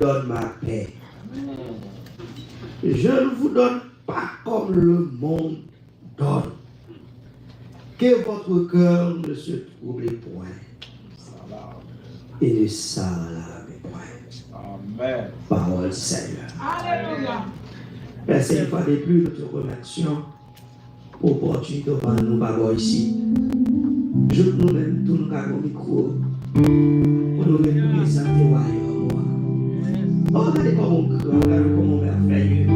donne ma paix. Je ne vous donne pas comme le monde donne. Que votre cœur ne se trouble point et ne s'alarme point. Amen. Parole Seigneur. Alléluia. Merci une fois de plus, nous te remercions pour l'opportunité de nous avoir ici. Je nous-mêmes, tous nous avons un micro pour nous réunir sans témoigner. Regardez comment on craint, regardez comment on est merveilleux.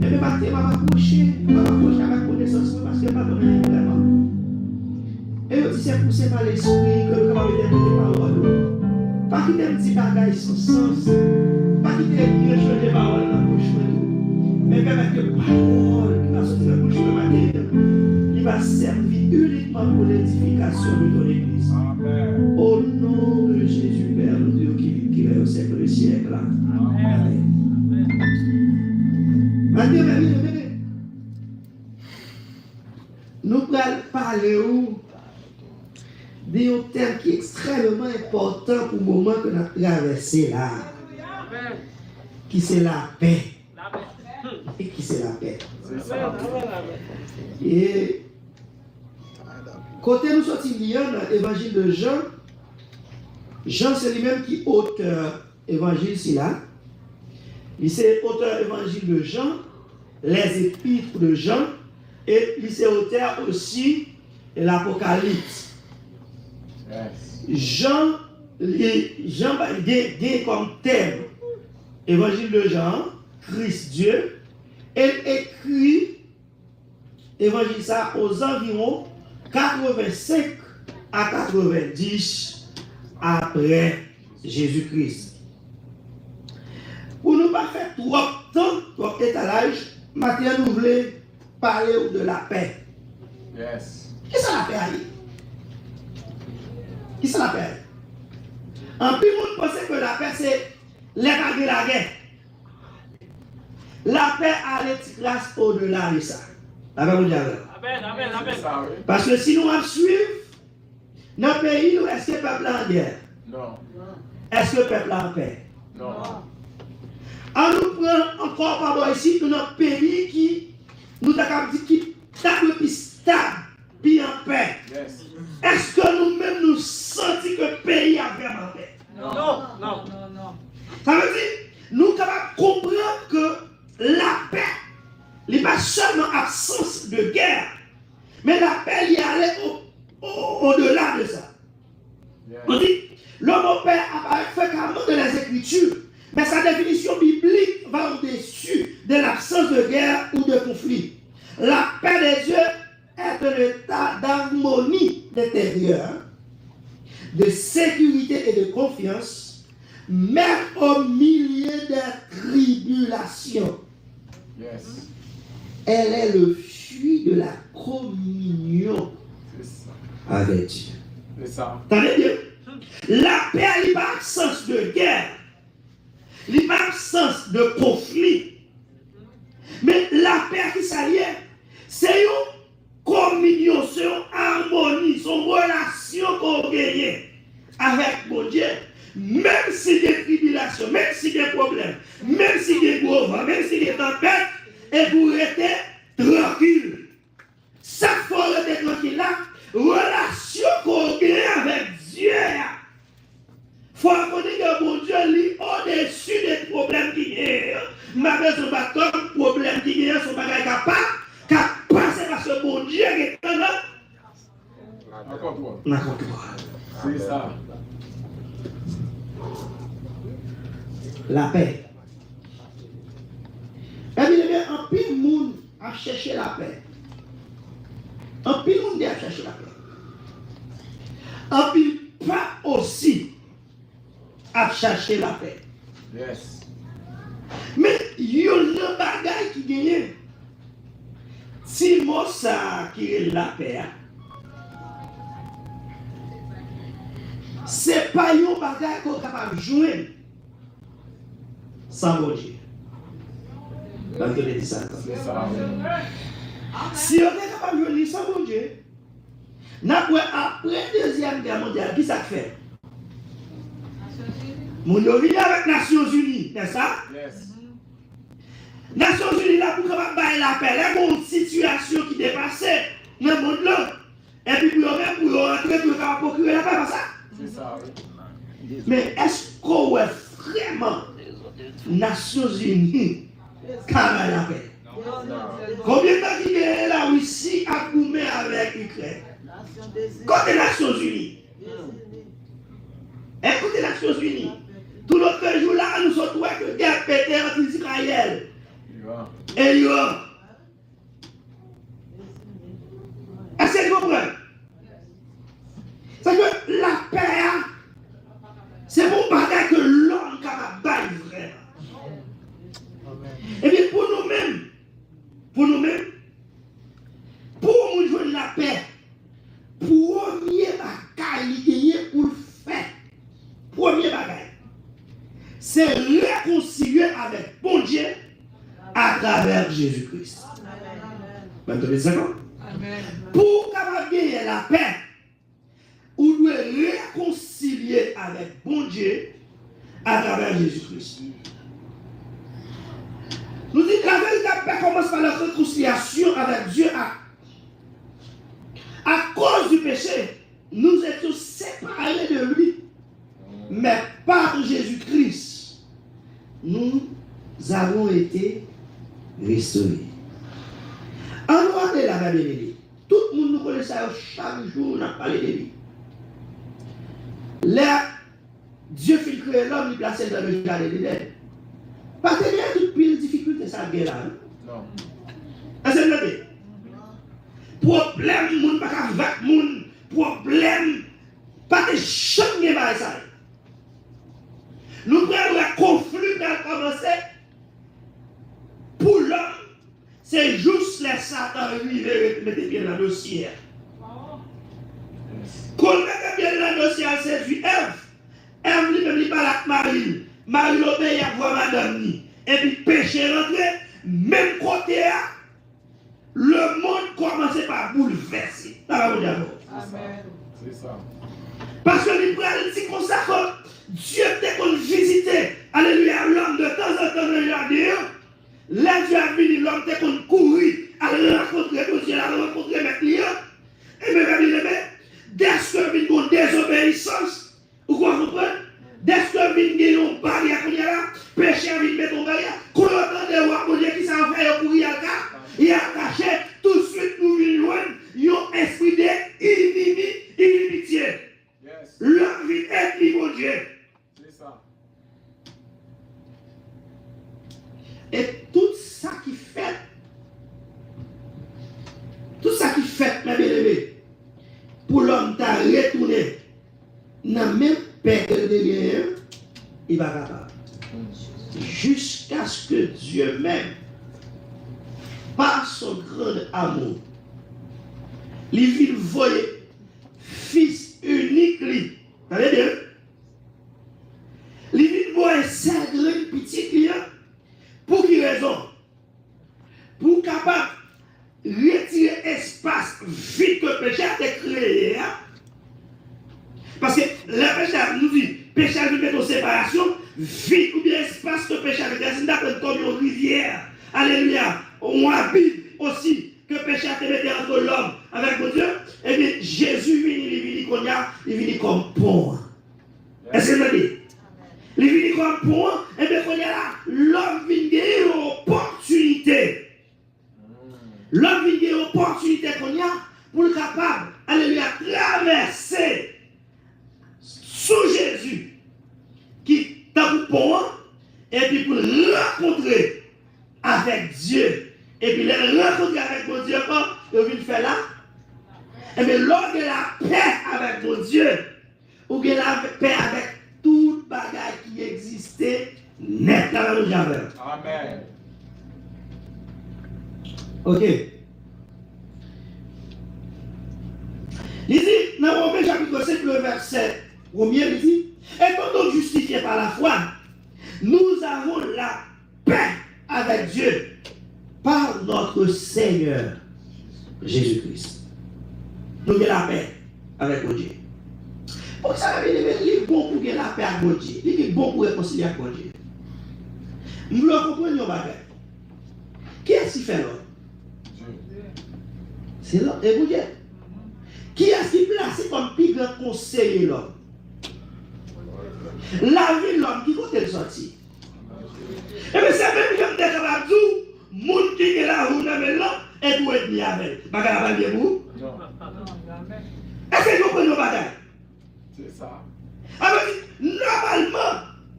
Et le matin, on va m'approcher à ma connaissance parce que je ne sais pas vraiment. Et je dis, c'est poussé par l'esprit que nous avons écouté parole. Pas qu'il y ait un petit bagage sans sens, pas qu'il y ait une chose de parole dans la bouche. Mais permettre que parole qui va sortir de la bouche de matin, qui va servir uniquement pour l'édification de ton Église. Amen. Au nom de Jésus, Père, nous Dieu qui est au siècle des siècles. Amen. Maintenant, nous allons parler d'un thème qui est extrêmement important pour le moment que nous avons traversé là. Qui c'est la paix. Et qui c'est la paix. Et côté nous sortis dans l'évangile de Jean, Jean c'est lui-même qui est auteur évangile c'est là. Il c'est auteur évangile de Jean, les épîtres de Jean, et il c'est auteur aussi de l'Apocalypse. Jean a comme thème évangile de Jean, Christ Dieu, elle écrit évangile ça aux environs 85 à 90 après Jésus-Christ. Pour ne pas faire trop trop étalage, maintenant nous voulons parler de la paix. Yes. Qui c'est la paix? Qui c'est la paix? En plus, on pense que la paix c'est l'état de la guerre. La paix a les grâce au-delà de ça. Amen, amen, amen. Parce que si nous suivons, notre pays, est-ce que le peuple est en guerre? Non. Est-ce que le peuple est en paix? Non. On nous prend encore par rapport ici dans notre pays qui nous a dit qui stable puis stable, puis en paix. Yes. Est-ce que nous-mêmes nous sentons que le pays a vraiment paix? Non. Ça veut dire, nous sommes capables de comprendre que la paix n'est pas seulement absence de guerre, mais la paix y allait au-delà de ça. Yes. On dit, le mot paix apparaît fréquemment dans les Écritures, mais sa définition biblique va au-dessus de l'absence de guerre ou de conflit. La paix des dieux est un état d'harmonie intérieure, de sécurité et de confiance, même au milieu des tribulations. Yes. Elle est le fruit de la communion avec Dieu. C'est ça. Attendez bien. La paix n'est pas absence de guerre, n'est pas absence de conflit. Mais la paix qui s'allie, c'est une communion, c'est une harmonie, c'est une relation qu'on gagne avec mon Dieu. Même s'il y a des tribulations, même s'il y a des problèmes, même s'il y a des gros vents, même s'il y a des tempêtes, et vous restez tranquille. Ça faut rester tranquille là. Relation qu'on gagne avec Dieu. Il faut reconnaître que mon Dieu lit au-dessus des problèmes qui gagnent. Ma mère, son bâton, problème qui gagne, son bagage capable, c'est parce que mon Dieu est là. N'importe quoi. C'est ça. La paix. Et bien, un pile de monde a cherché la paix. Un pile de monde a cherché la paix. Un pile pas aussi a cherché la paix. Yes. Mais il y a un bagage qui gagne. Si moi ça qui est la paix, c'est pas un bagage qu'on est capable de jouer sans mon Dieu. Donc, je dis ça. C'est ça. Si on est capable de jouer sans mon Dieu, après la Deuxième Guerre mondiale, qui ça fait? Mon yo vient avec Nations Unies, n'est-ce ça? Yes. Nations Unies là pour capable bailler la paix. Là, une situation qui dépassait dans le monde là. Et puis pour eux-mêmes, pour rentrer, pour capable procurer la paix, pas ça? C'est ça, oui. Mais est-ce qu'on est vraiment Nations Unies qui a la paix? Combien de temps qu'il est la Russie à coumer avec l'Ukraine? Côté Nations Unies. Écoutez Nations Unies. Tout l'autre jour là, nous sommes tous que guerre pété entre Israël et l'Iran. Est-ce que vous comprenez? C'est que la paix, c'est pour bagage que l'homme capable de battre vraiment. Et bien pour nous-mêmes, pour nous jouer la paix, premier bagage pour le faire, premier bagage, c'est réconcilier avec bon Dieu à travers Jésus-Christ. Maintenant, c'est ça? Pour capable gagner la paix, on doit réconcilier avec bon Dieu à travers Jésus-Christ. Nous disons que la véritable paix commence par la réconciliation avec Dieu à cause du péché. Nous étions séparés de lui. Mais par Jésus-Christ, nous avons été restaurés. En dehors de la Bible, tout le monde nous connaît ça chaque jour, on a parlé de lui. Là, Dieu fit créer l'homme, il plaçait dans le jardin d'Éden. Parce qu'il y a toute pile difficulté, ça guerre là. Non. Est-ce que vous avez? Problème, moun pas avec moun, problème, pas de jamais par ça. Nous prenons le conflit qui a commencé pour l'homme. C'est juste les Satan arrivés et mettre bien dans le dossier. Quand on met bien dans le dossier, c'est du Ève. Ève lui-même, il parle avec Marie. Marie l'obéit à voir madame. Et puis péché rentré, même côté, le monde commence par bouleverser. Amen. C'est ça. Parce que l'Ibrahim dit comme ça que Dieu dès qu'on visiter, alléluia, l'homme de temps en temps dans le jardin, là Dieu a venu, l'homme dès qu'on courir, à rencontrer Dieu, à rencontrer mes clients, et mes amis, dès que vient une désobéissance, vous comprenez? Dès que vient une barrière, péché vient mettre une barrière, quand on entend des Dieu qui s'en fait pour y aller, il a caché, tout de suite nous venons loin, ils ont esprit d'inimitié. L'homme vit être mon Dieu. C'est ça. Et tout ça qui fait, mes bien-aimés, pour l'homme t'a retourné, n'a même pas de rien, il va capable. Jusqu'à ce que Dieu même, par son grand amour, les villes voyaient fils unique, lui. Vous savez bien? Les villes voyaient sagrer petit client. Pour quelle raison? Pour capable retirer espace vide que le péché a été créé. Parce que le péché nous dit, péché a mettre en séparation, vide ou bien espace que le péché a été créé. C'est comme une rivière. Alléluia. On habite aussi que le péché a été mis entre l'homme avec mon Dieu. Et bien Jésus il vient comme pont. Est-ce que vous avez? Il vient comme pont. Et bien quand il y a là, l'homme vient gagner une opportunité. L'homme vient gagner une opportunité qu'on y a pour le capable, alléluia, traverser sous Jésus qui t'a pour pont et puis pour le rencontrer avec Dieu. Et puis le rencontrer avec mon Dieu, quand il vient faire là, et bien lors de la paix avec mon Dieu, ou bien la paix avec tout bagage qui existait net dans le jardin. Amen. Ok. Il dit, dans Romains chapitre 5, le verset 1er, il dit, étant donc justifiés par la foi, nous avons la paix avec Dieu par notre Seigneur Jésus-Christ. Nous avons la paix avec mon Dieu. Pour ça, il est bon pour que la paix à Dieu. Il est bon pour réconcilier avec Dieu. Nous voulons comprendre nos bagages. Qui est-ce qui fait l'homme? C'est l'homme. Et vous dites, qui est-ce qui place comme plus grand conseiller l'homme? La vie de l'homme, qui compte le sortir? Et bien, c'est même comme des camarades, moun qui est là, où l'homme est là, et pour être mis avec. Bagage à bien vous? Non. Est-ce que vous comprenez nos bagages? C'est ça. Alors, normalement,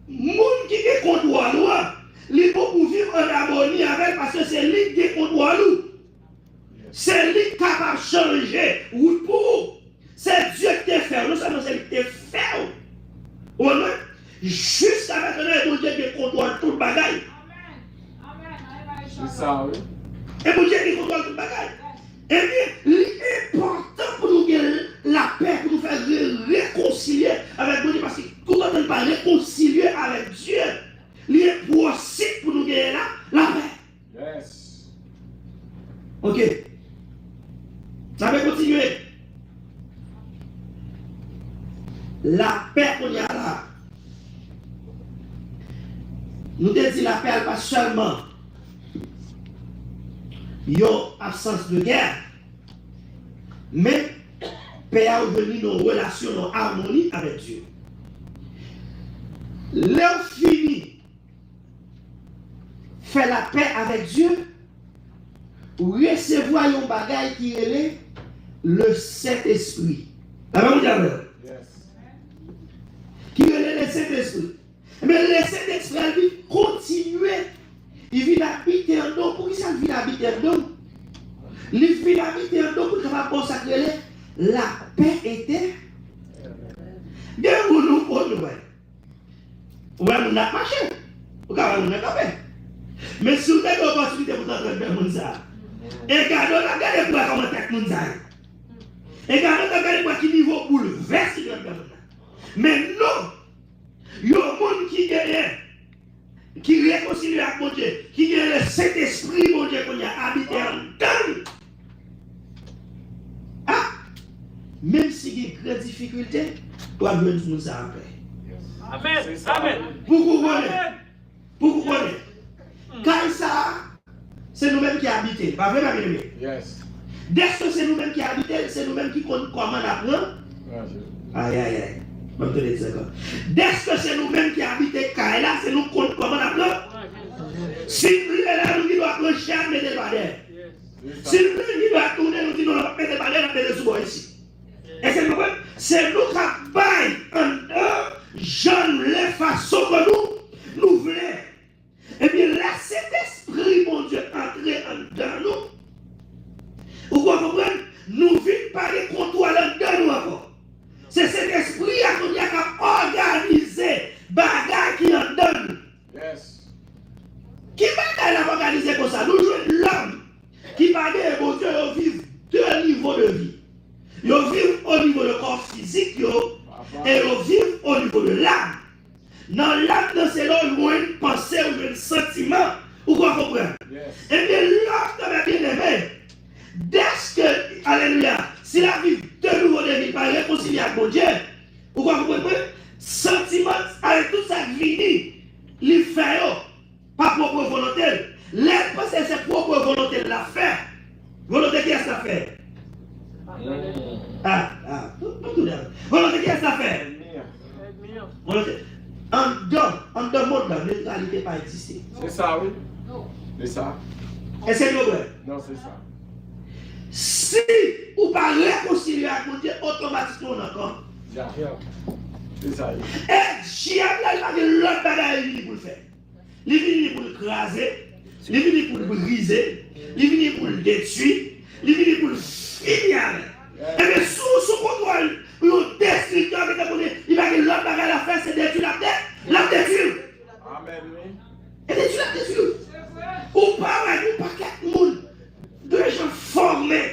moun qui est contre loi, il faut pour vivre en harmonie avec parce que c'est lui qui est contre nous. C'est lui qui est capable de changer route pour vous. C'est Dieu qui t'a fait. Non seulement c'est lui qui t'a fait. Au moins, jusqu'à maintenant, c'est Dieu qui contrôle tout le bagage. C'est ça, oui. Et pour Dieu qui contrôle tout le bagage. Eh bien, l'important pour nous gagner la paix, pour nous faire réconcilier avec Dieu, parce que tout le monde ne pas réconcilier avec Dieu. Il est possible pour nous gagner la paix. Yes. Ok. Ça va continuer. La paix qu'on y a là. Nous te dit la paix, elle pas seulement une absence de guerre, mais paix a venu nos relations, nos harmonies avec Dieu. L'heure finie, faire la paix avec Dieu, recevoir un bagage qui est le Saint-Esprit. Yes. Qui est le Saint-Esprit. Mais le Saint-Esprit, il continue. Il vient habiter en nous. Pour qui ça vient habiter en nous? Il vient habiter en nous pour capable consacrer la paix était. Bien, vous nous prenez. Ouais, nous n'avons pas marché. Vous n'avez pas fait. Mais si vous avez l'opportunité pour t'entendre faire mon ça, et regardez pour comment tête mon ça. Et regardez pour qui niveau pour le verser dans le mais non, il y a un monde qui réconcilie avec mon Dieu, qui a le Saint-Esprit, mon Dieu, qu'on a habité en dedans. Ah, même s'il y a une grande difficulté, toi, Dieu nous a appelé. Amen. Amen. Pour vous connaître. Pour vous connaître. Quand ça, c'est nous-mêmes qui habitons. Pas vrai, ma bien-aimée? Yes. Dès que c'est nous-mêmes qui habitons, c'est nous-mêmes qui comptons comment apprendre. Aïe, aïe, aïe. Dès que c'est nous-mêmes qui habitons Kaila, c'est nous comptons comment apprendre. Si nous là, nous disons apprendre cher, mettez le balai. Si nous disons tourner, nous disons mettez le balai, mettez le sous ici. Et c'est nous qui baillons en Jean les façons que nous voulons. Eh bien, laissez l'esprit, mon Dieu, entrer en dedans nous. Vous comprenez? Nous vivons par les contrôles en dedans nous encore. C'est cet esprit qui a organisé bagaille qui en donne. Yes. Qui bagaille a organisé comme ça? Nous jouons l'homme qui bagaille, mon Dieu, ils vivent deux niveaux de vie. Ils vivent au niveau du corps physique et ils vivent au niveau de l'âme. Dans l'âme, c'est là où une pensée ou un sentiment. Vous comprenez? Yes. Et bien, l'homme bien aimé, dès que, alléluia, si la vie de nouveau de vie par réconcilier avec mon Dieu, vous comprenez? Sentiment avec tout ça qui vient, il fait pas propre volonté. L'aide parce que c'est propre volonté de la faire. Volonté qui est ce faire? Volonté qui est ce faire? Volonté. En deux modes, la neutralité pas existé. C'est ça, oui. C'est ça. Et c'est vrai? Non, c'est ça. Si vous ne pas réconcilier avec mon Dieu, automatiquement on encore. C'est ça. Et diable, il va dire l'autre bagaille pour le faire. Il vient pour le craser, il vient pour le briser, il vient pour le détruire, il vient pour le finir. Et bien, sous contrôle, le destructeur, il va dire l'autre bagaille à faire, c'est détruire la tête, la détruire. Amen, oui. Et détruire la détruire. Ou pas, ou pas quatre monde, deux gens formés.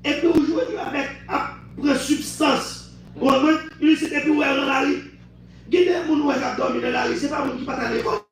Et puis aujourd'hui, avec après substance, au moins, il s'était plus ouvert dans la rue. Guidez mon ouest à dormir dans la rue, c'est pas mon qui part à l'école.